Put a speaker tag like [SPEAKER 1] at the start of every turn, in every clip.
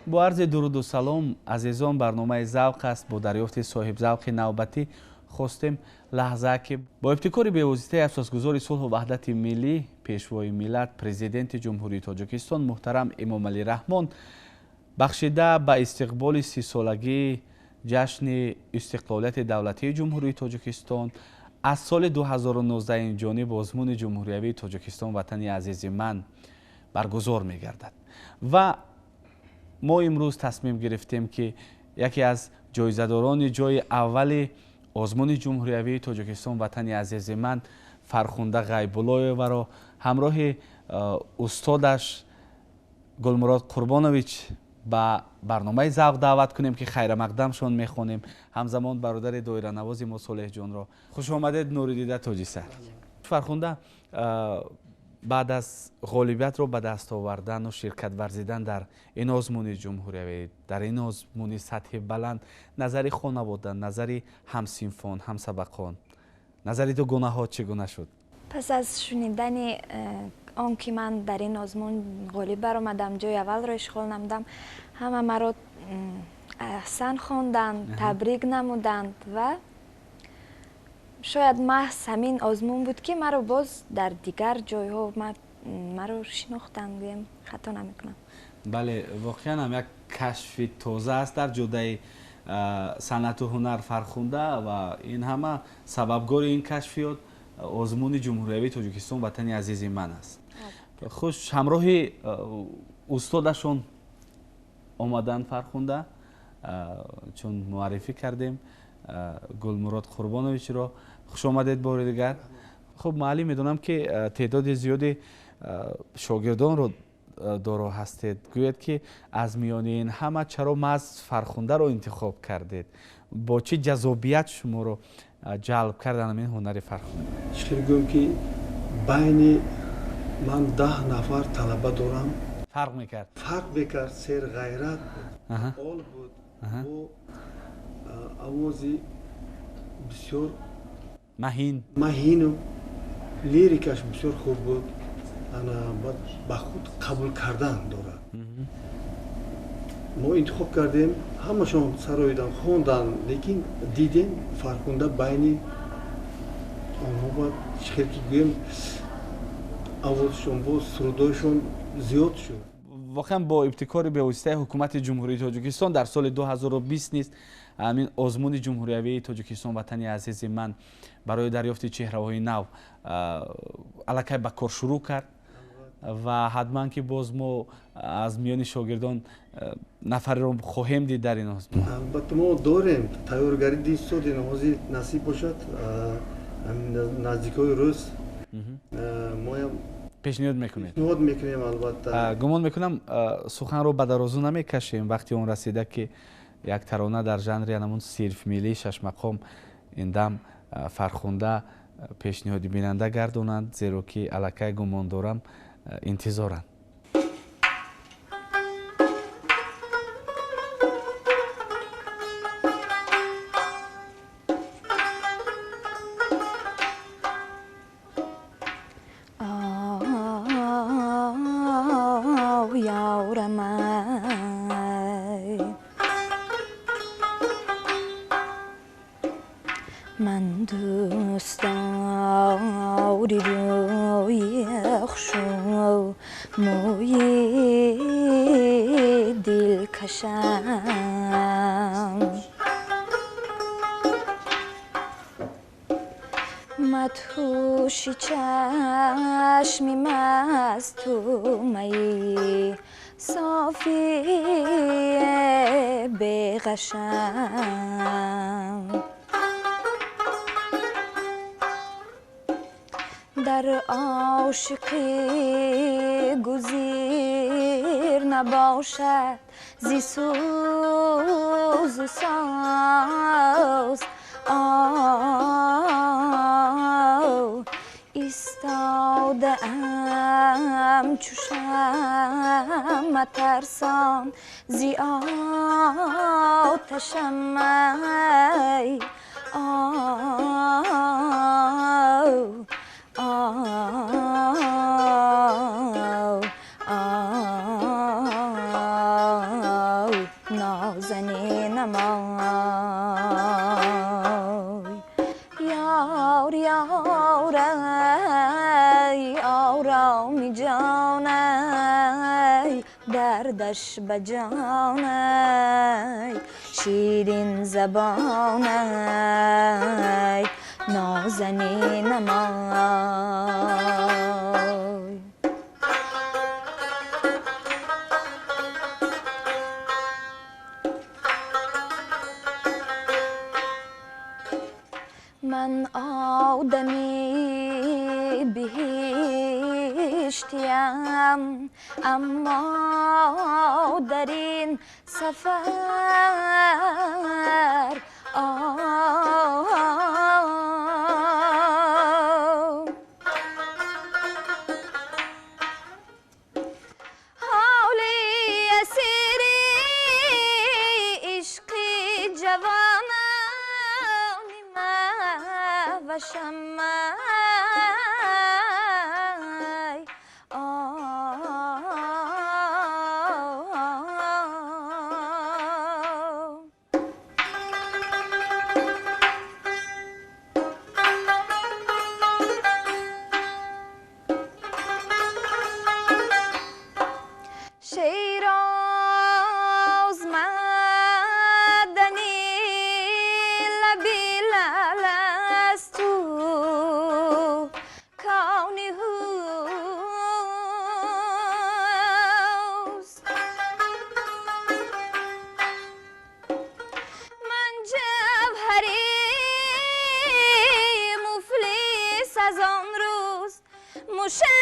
[SPEAKER 1] با عرض درود و سلام عزیزان، برنامه ذوق است. با دریافت صاحب ذوق نوبتی خواستیم لحظه که با ابتکار به‌واسطه اساسگزار صلح و وحدت ملی، پیشوای ملت، پرزیدنت جمهوری تاجیکستان محترم امام علی رحمان بخشیده به استقبال 30 سالگی جشن استقلالیت دولتی جمهوری تاجیکستان از سال 2019 این جانب آزمون جمهوری تاجیکستان وطن عزیز من برگزار می‌گردد و ما امروز تصمیم گرفتیم که یکی از جایزه‌داران جای اول آزمون جمهوری تاجیکستان وطن عزیز من فرخنده غیبوللویوا را همراه استادش گلمراد قربانویچ با برنامه ذوق دعوت کنیم که خیر مقدمشان میخوانیم. همزمان برادر دایره نواز ما صالح جان را خوش آمدید. نور دیده تاجی سر. فرخنده، بعد از غالبیت را به دست آوردن و شرکت ورزیدن در این آزمون جمهوری، در این آزمون سطح بلند، نظر خانواده، نظر همسنفان، همسبقان، نظر دو گناه ها چگونه شد؟
[SPEAKER 2] پس از شنیدن آن که من در این آزمون غالب برآمدم، جای اول را اشغال نمودم، همه مرا احسان خواندند، تبریک نمودند و شاید محض همین آزمون بود که مرا باز در دیگر جایها مرا شناختند. گویم خطا نمیکنم.
[SPEAKER 1] بله، واقعا هم یک کشف تازه است در جدای صنعت و هنر فرخنده و این همه سببگار این کشفیات آزمون جمهوری تاجیکستان وطن عزیز من است. خوش همراه استادشون آمدن فرخنده، چون معرفی کردیم گلمراد قربانویچ را. خوش آمدید بار دیگر. خب معلوم میدونم که تعداد زیادی شاگردان رو دارا هستید. گوید که از میان این همه چرا محض فرخنده رو انتخاب کردید؟ با چه جذابیت شما رو جلب کردن این هنر فرخنده؟
[SPEAKER 3] شکل گویم که بین من 10 نفر طلبه دارم.
[SPEAKER 1] فرق میکرد.
[SPEAKER 3] فرق میکرد. سر غیرت بود، آل بود و آوازی بسیار مهین و لیریکش بسیار خوب بود. انا با خود قبول کردن دارد. ما انتخاب کردیم، همشون سرایدن خوندن، لیکن دیدیم فرخنده بین آنها باید شکل گویم آوازشون با سرودایشون زیاد شد.
[SPEAKER 1] واقعا با ابتکار به واسطه حکومت جمهوری تاجیکستان در سال 2020 نیست همین آزمون جمهوری تاجیکستان وطن عزیز من برای دریافت چهره‌های نو الکی به کار شروع کرد و حتما که باز ما از میان شاگردان نفر رو خواهیم دید در این آزمون.
[SPEAKER 3] البته ما داریم تیارگری دیستاد نوازی نصیب باشد نزدیکای روز ما هم
[SPEAKER 1] پیشنهاد میکنید.
[SPEAKER 3] پیشنهاد میکنیم. البته
[SPEAKER 1] گمان میکنم سخن رو به درازو نمیکشیم وقتی اون رسیده که یک ترانه در ژانر نمون صرف ملی 6 مقام این دم فرخنده پیشنهاد بیننده گردونند، زیرا که الکی گمان دارم انتظارند.
[SPEAKER 2] من دوست داری روی خوشو موی دل کشم، مدهوشی چشمی مستومی صافی بغشم، در عاشقی گزیر نباشد زی سوز و ساز. ایستاده ام چو شمع ترسان زی آتشم ای یار یارای آرامی جانای دردش بجانای شیرین زبانای نازنین مای من آدمی بهشتیم اما در این سفر حالی اسیری عشقی جوانانی وشمای شیراز مدنی لبی لعل است تو کونی هوست من جوهری مفلس از آن روز مشوشم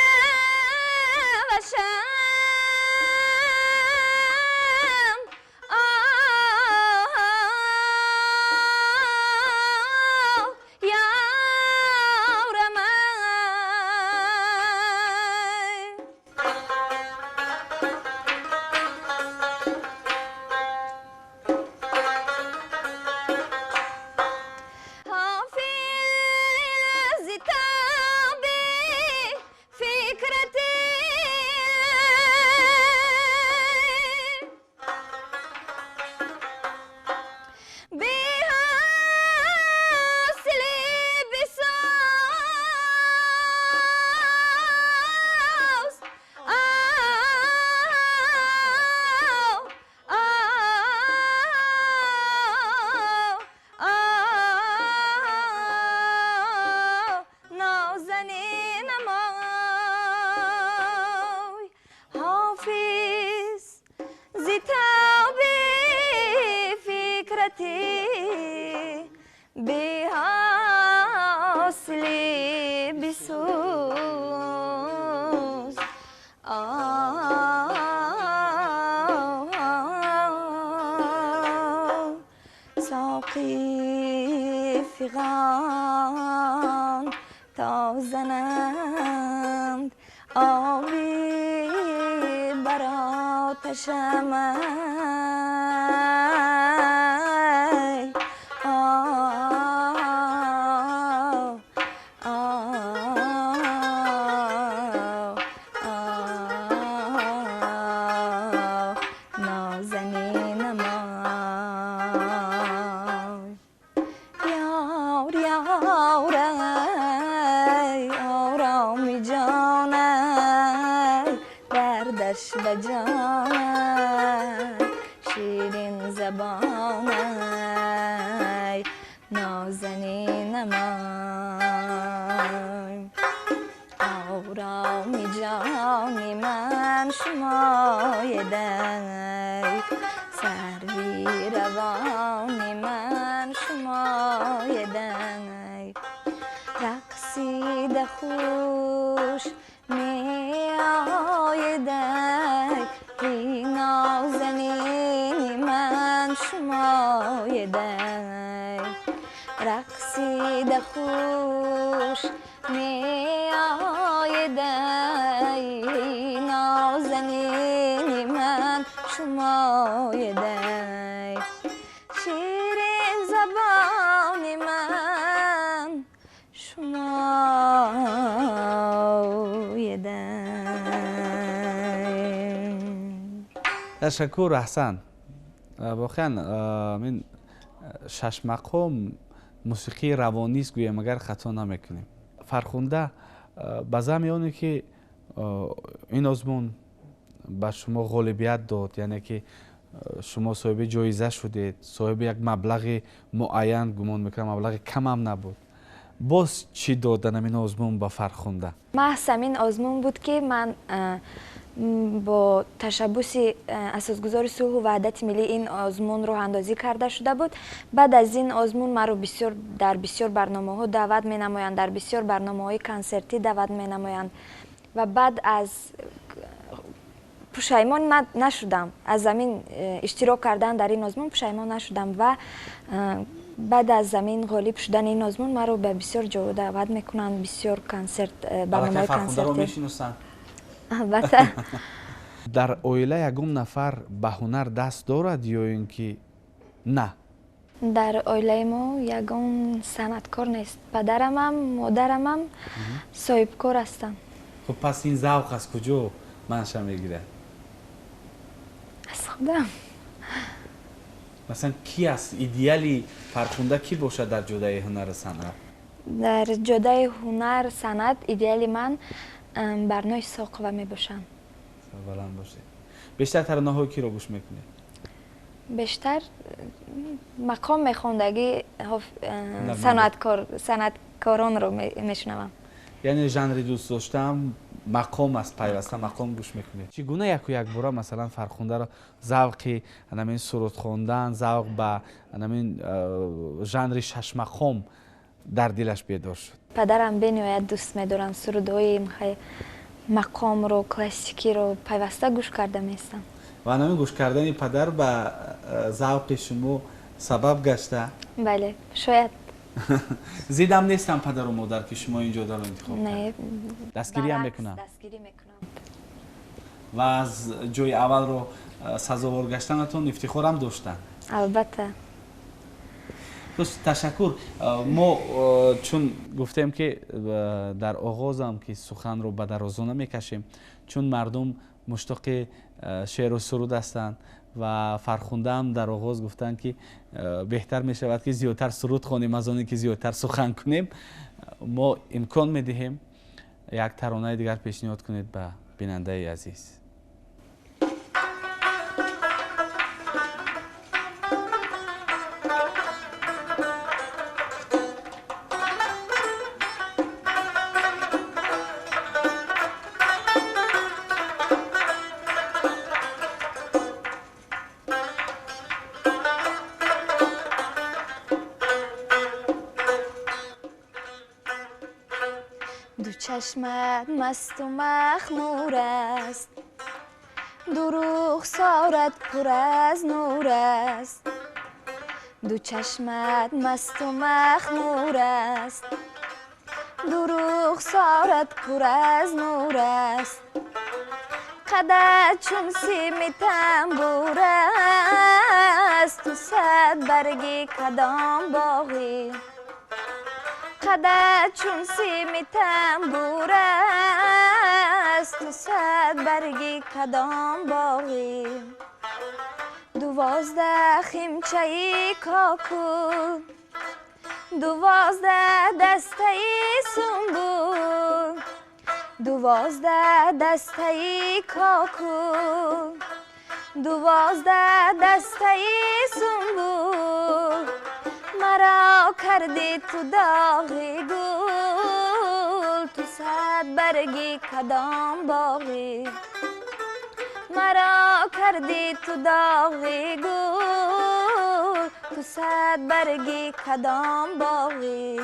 [SPEAKER 2] بحاصلی بسوز ساقی فغان تا زنند آبی بر آتشم بجانای شیرین زبانای نازنین مای آرامی جانی من شمایدای سروی روانی من شمایدای رقصیده خوش می آیدای ای نازنین من شمایدای رقصیده خوش می آیدای ای نازنین من شمایدای شیرین زبان من شمایدای.
[SPEAKER 1] تشکر احسن. واقعا من شش مقام موسیقی روانی است گویم اگر خطا نمیکنیم. فرخنده به زمانی که این آزمون به شما غالبیت داد، یعنی که شما صاحب جایزه شدید، صاحب یک مبلغ معین، گمان میکنم مبلغ کم هم نبود، باز چی دادن این آزمون به فرخنده؟
[SPEAKER 2] محض این آزمون بود که من با تشبس اساسگذار صلح و وحدت ملی این آزمون راه اندازی کرده شده بود. بعد از این آزمون ما رو در بسیار برنامه ها دعوت می نمایند، در بسیار برنامه های کنسرتی دعوت می نمایند و بعد از پشیمان نشدم، از زمین اشتراک کردن در این آزمون پشیمان نشدم و بعد از زمین غالب شدن این آزمون ما رو به بسیار جا دعوت میکنند، بسیار کنسرت، برنامه کنسرتی. البته.
[SPEAKER 1] در اویله یگم نفر به هنر دست دارد یا اینکه نه؟
[SPEAKER 2] در اویله ما یگم صنعتکار نیست. پدرم هم مادرم هم صاحب کار هستند.
[SPEAKER 1] خب پس این ذوق از کجا منشأ میگیره؟
[SPEAKER 2] از خودم.
[SPEAKER 1] مثلا کی است ایدئالی فرخنده کی باشه در جدای هنر صنعت؟
[SPEAKER 2] در جدای هنر صنعت ایدئالی من برنای ساقوه می باشم.
[SPEAKER 1] بلند باشه. بیشتر ترانه‌های کی رو گوش میکنی؟
[SPEAKER 2] بیشتر مقام میخوندگی صنعتکاران رو میشنوم.
[SPEAKER 1] یعنی ژانری دوست داشتم مقام است، پیوسته مقام گوش میکنید. چگونه یک بار مثلا فرخنده را ذوق همین سرود خواندن، ذوق به همین ژانر شش مقام در دلش بیدار شد؟
[SPEAKER 2] پدرم بنهایت دوست می‌دارن سرودهای مقام رو، کلاسیکی رو پیوسته گوش کرده میستم.
[SPEAKER 1] و همین گوش کردن پدر به ذوق شما سبب گشته؟
[SPEAKER 2] بله شاید.
[SPEAKER 1] زیدم نیستم پدر و مادر که شما این جدا رو انتخاب کرد؟
[SPEAKER 2] نه.
[SPEAKER 1] دستگیری هم میکنم؟
[SPEAKER 2] دستگیری میکنم.
[SPEAKER 1] و از جای اول رو سزاوار گشتنتون افتخار هم داشتن؟
[SPEAKER 2] البته.
[SPEAKER 1] دوست تشکر. ما چون گفتیم که در آغاز هم که سخن رو به درازو نمیکشیم، چون مردم مشتاق شعر و سرود هستند و فرخنده هم در آغاز گفتن که بهتر می شود که زیادتر سرود خوانیم از آنی که زیادتر سخن کنیم. ما امکان می دهیم یک ترانه دیگر پیشنهاد کنید به بیننده عزیز.
[SPEAKER 2] دو چشمت مست و مخمور است، دو رخسارت پر از نور است. دو چشمت مست و مخمور است، دو رخسارت پر از نور است. قدت چون سیم تنبور است، تو صد برگ کدام باغی. قدت چون سیم تنبور است، تو صد برگ کدام باغی. 12 خیمچه کاکو، 12 دسته سنبول. 12 دسته کاکو، 12 دسته سنبول. مرا کردی تو داغ گل، تو صد برگی کدام باغی. مرا کردی تو داغ گل، تو صد برگی کدام باغی.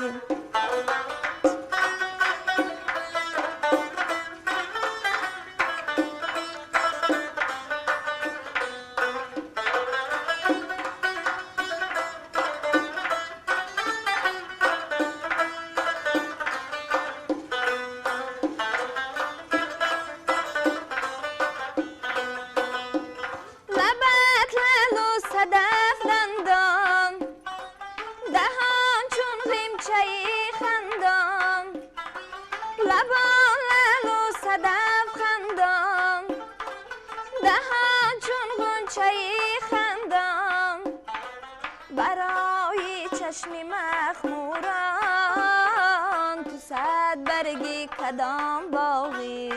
[SPEAKER 2] برا برای چشم مخموران تو صد برگی کدام باغی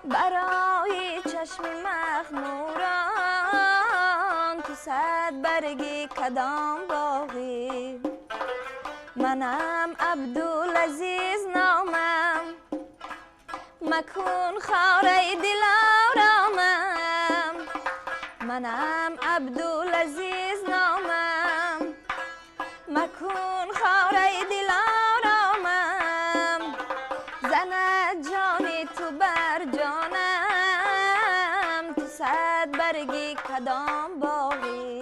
[SPEAKER 2] برای چشم مخموران تو صد برگی کدام باغی منم عبدالعزیز نامم مکن خاره دل آرامم منم عبدالعزیز نامم مکن خاره دل آرامم زند جان تو بر جانم تو صد برگی کدام باغی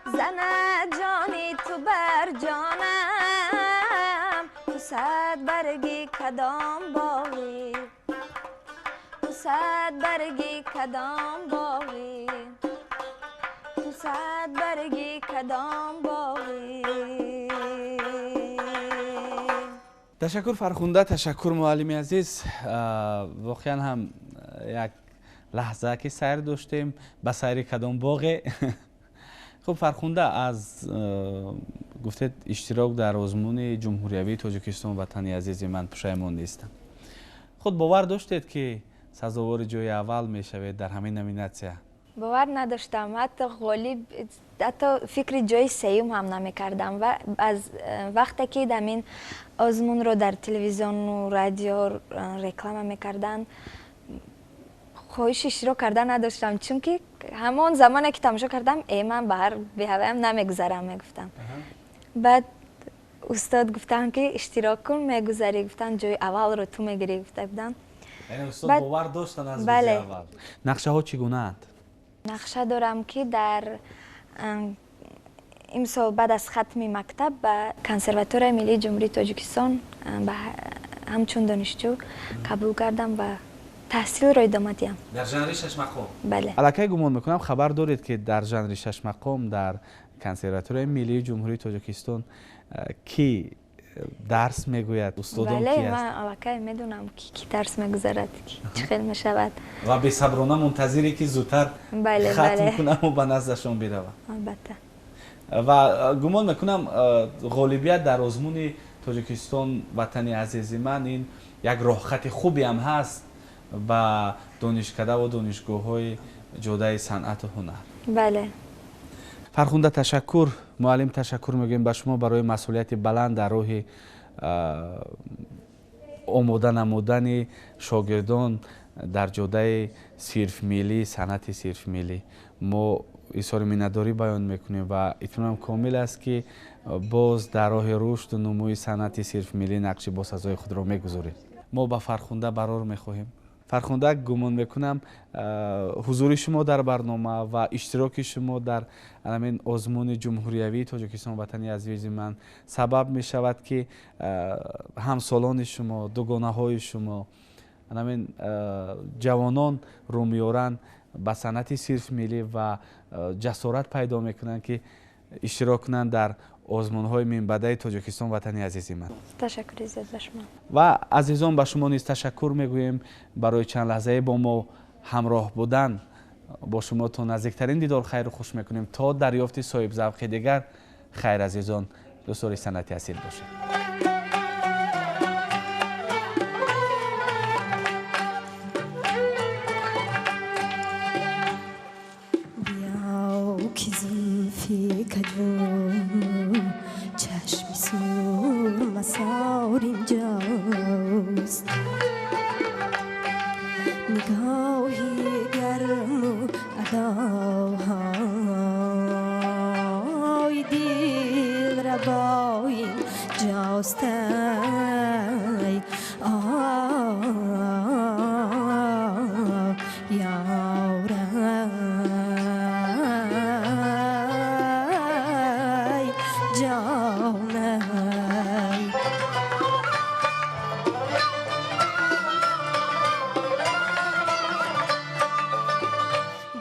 [SPEAKER 2] زند جان تو بر جانم تو صد برگی کدام باغی تو صد برگی کدام باغی تو صد برگی کدام باغی.
[SPEAKER 1] تشکر فرخونده، تشکر معلم عزیز. واقعا هم یک لحظه که سیر داشتیم به سیر کدام باغ. خب فرخونده، از گفتید اشتراک در آزمون جمهوریوی تاجیکستان وطن عزیز من پشیمان نیستم. خود باور داشتید که سزاوار جای اول میشوید در همین نومیناسیون؟
[SPEAKER 2] باور نداشتم، حتی غالب حتی فکر جای سیوم هم نمیکردم و از وقتی که دمین آزمون رو در تلویزیون و رادیو رکلام میکردن خواهش اشتراک کردن نداشتم، چون که همون زمانی که تماشا کردم من بهر به هوایم نمیگذرم میگفتم. بعد استاد گفتن که اشتراک کن میگذری، گفتن جای اول رو تو میگیری گفته بودن.
[SPEAKER 1] یعنی استاد باور داشتن از روز اول. نقشه ها چگونه اند؟ نقشه
[SPEAKER 2] دارم که در امسال بعد از ختم مکتب به کنسرواتوار ملی جمهوری تاجیکستان همچون دانشجو قبول کردم و تحصیل را ادامه دادم.
[SPEAKER 1] در ژانر 6 مقام؟
[SPEAKER 2] بله.
[SPEAKER 1] الکی گمان میکنم خبر دارید که در ژانر 6 مقام در کنسرواتوار ملی جمهوری تاجیکستان کی درس میگوید؟ استادان کی است؟
[SPEAKER 2] بله، من الکی میدونم کی درس میگذارد، چه خیلی میشود
[SPEAKER 1] و به صبرانه منتظری که زودتر ختم کنم و به نزدشان بروم.
[SPEAKER 2] البته.
[SPEAKER 1] و گمان میکنم غالبیت در آزمون تاجیکستان وطن عزیز من این یک راهخط خوبی هم هست با دانشکده و دانشگاه‌های جدای صنعت و هنر.
[SPEAKER 2] بله.
[SPEAKER 1] فرخونده تشکر. معلم تشکر میگیم به شما برای مسئولیت بلند در راه آماده نمودن شاگردان در جدای صرف ملی، صنعت صرف ملی. ما اظهار منتداری بیان میکنیم و اطمینان کامل است که باز در راه رشد و نموی صنعت صرف ملی نقش باسازای خود را میگذاریم. ما با فرخونده برار میخواهیم. فرخونده، گمان میکنم حضور شما در برنامه و اشتراک شما در همین آزمون جمهوریوی تاجیکستان وطن عزیز من سبب می شود که همسالان شما، دوگانه های شما، همین جوانان رو میارن به صنعت صرف ملی و جسارت پیدا میکنن که اشتراک کنند در آزمون های منبعث تاجیکستان وطن عزیز من.
[SPEAKER 2] تشکر زیاد به شما.
[SPEAKER 1] و عزیزان به شما نیز تشکر میگوییم برای چند لحظه با ما همراه بودن. با شما تا نزدیکترین دیدار خیر و خوش میکنیم تا دریافت صاحب ذوق دیگر. خیر عزیزان، دوستان صنعتی اصیل باشید.
[SPEAKER 4] چشمی سور مسار اینجاست، نگاهی گرم و اداهای دل ربا اینجاست.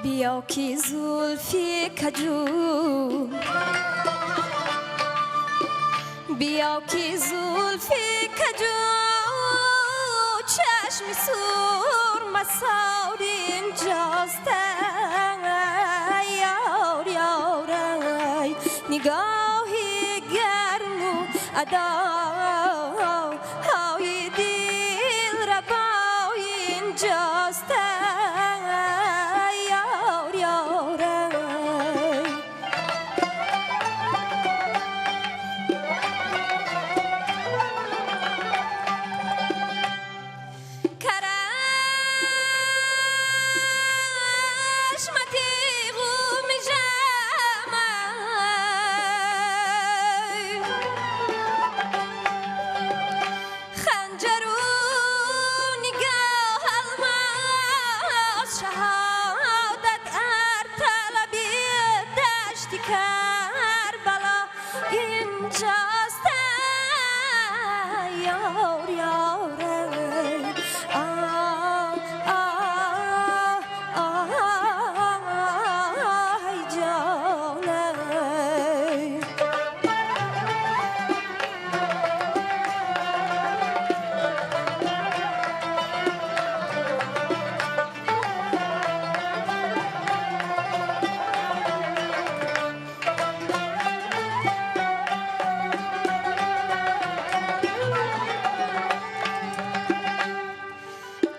[SPEAKER 4] بیا که زلفی کجو، بیا که زلفی کجو، چشم سور مسار اینجاست. یار یار نگاهی گرم و اداهای دل ربای اینجاست یار یاره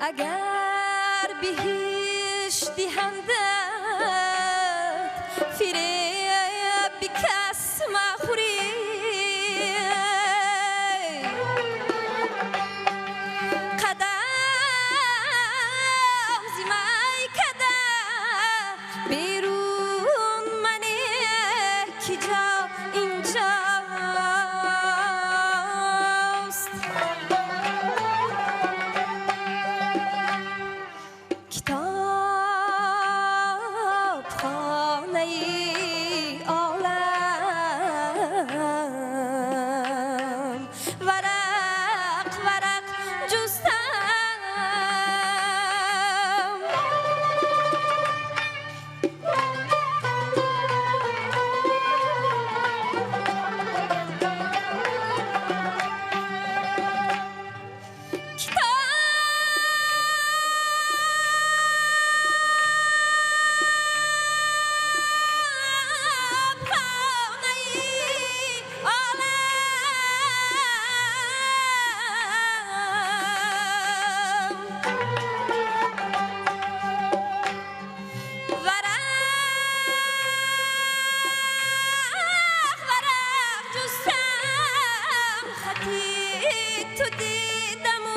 [SPEAKER 4] اگر بهش دهندت فریب کس مخوری قدم زیمای کده بیرون منه که جا اینجاست کتاب خانه عالم ورق ورق جستم تو دیدم و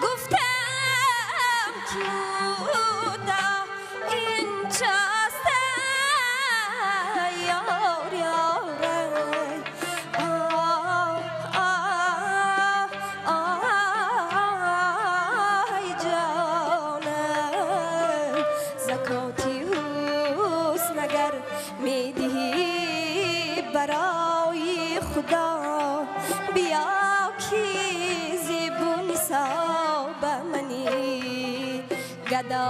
[SPEAKER 4] گفتم جودا اینجاست یار یاره آی جانه زکاتی حسن اگر میدهی برای خدا بیا که زیبون حساب منی گدا